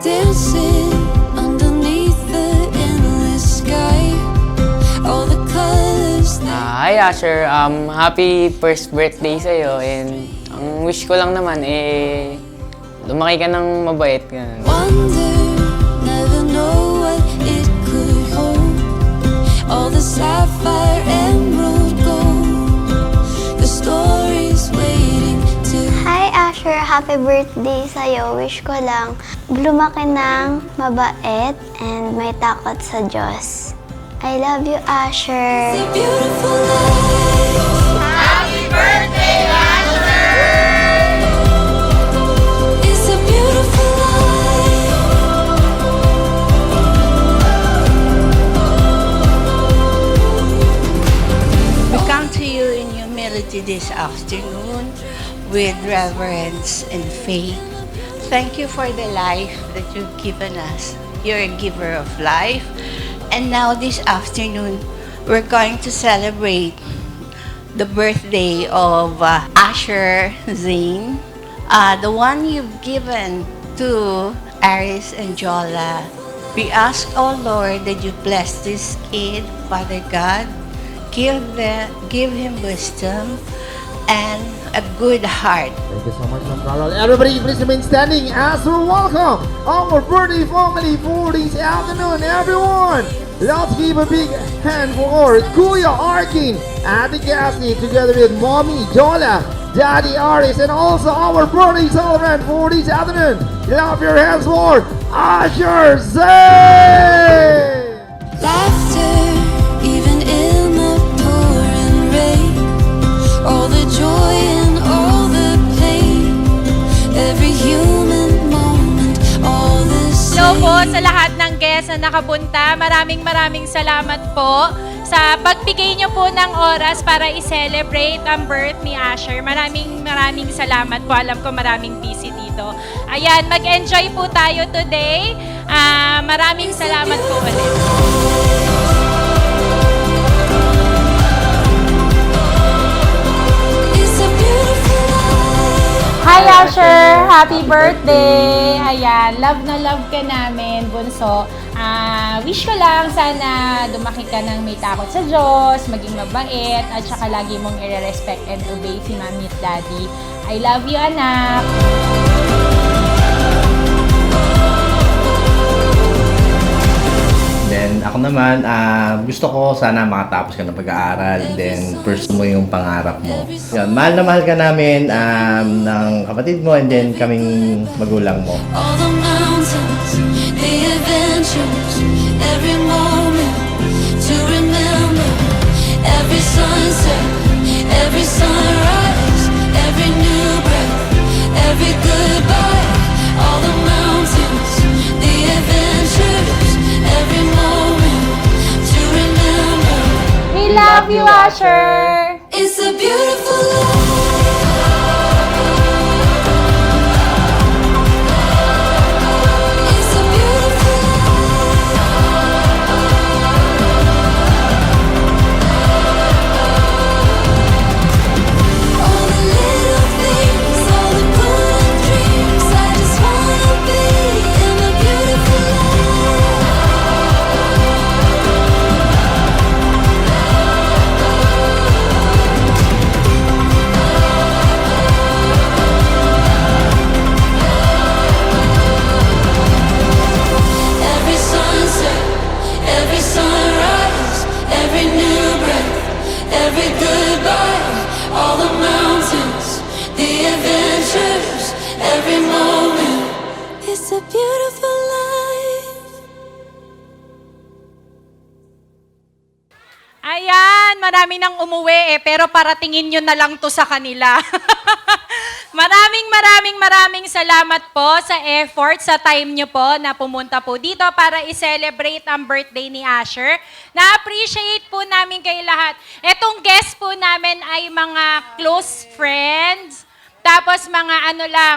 dancing underneath the endless sky. All the colors that Hi Asher, happy first birthday sa'yo and ang wish ko lang naman lumaki ka ng mabait. Ganun. wonder, never know what it could hold. All the sapphire emerald gold, the stories waiting to. Hi Asher, happy birthday sa'yo. Wish ko lang lumaki ng mabait and may takot sa Diyos. I love you, Asher. It's a beautiful life. Happy birthday, Asher! It's a beautiful life. We come to you in humility this afternoon with reverence and faith. Thank you for the life that you've given us. You're a giver of life. And now this afternoon, we're going to celebrate the birthday of Asher Zane, the one you've given to Aris and Jola. We ask, oh Lord, that you bless this kid, Father God. Give him wisdom and a good heart. Thank you so much, Ma'am Carol. Everybody, please remain standing as we welcome our birthday family for this afternoon. Everyone, let's give a big hand for Kuya Arkin and the Gasly together with Mommy Jola, Daddy Aris, and also our birthday celebrant for this afternoon. Clap your hands for Asher Zay! Laughter, even in the pouring rain. All the joy and all the pain. Every human moment, all the Hello same. po sa lahat ng guests na nakapunta. Maraming salamat po sa pagbigay niyo po ng oras para i-celebrate ang birth ni Asher. Maraming salamat po. Alam ko maraming busy dito. Ayan, mag-enjoy po tayo today. Maraming salamat po ulit. It's a beautiful life. Hi Asher! Happy birthday! Ayan, love na love ka namin, bunso. Wish ko lang sana dumaki ka ng may takot sa Diyos, maging mabait, at saka lagi mong i-respect and obey si Mommy at Daddy. I love you, anak! Then ako naman, gusto ko sana makatapos ka ng pag-aaral, then pursue mo yung pangarap mo. Yan, mahal na mahal ka namin ng kapatid mo and then kaming magulang mo. All the mountains, the adventures, every moment to remember. Every sunset, every sunrise, every new breath, every goodbye. All the mountains, the adventures, every moment to remember. We love you, Asher! It's a beautiful life. It's a beautiful life. All the little things, all the good dreams. I just wanna be in a beautiful Every sunset, every sunrise, every new breath, every goodbye, all the mountains, the adventures, every moment. It's a beautiful life. Ayan, marami nang umuwi pero paratingin nyo na lang to sa kanila. Maraming salamat po sa effort, sa time nyo po na pumunta po dito para i-celebrate ang birthday ni Asher. Na-appreciate po namin kayo lahat. Etong guest po namin ay mga close friends, tapos mga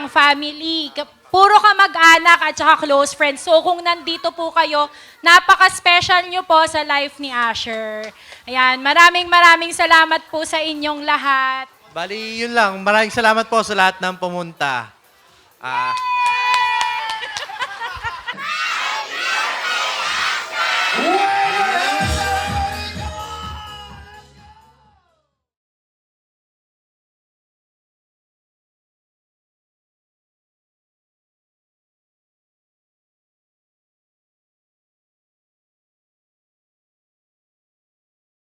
family. Puro kamag-anak at saka close friends. So kung nandito po kayo, napaka-special nyo po sa life ni Asher. Ayan, maraming salamat po sa inyong lahat. Bali, yun lang. Maraming salamat po sa lahat ng pumunta.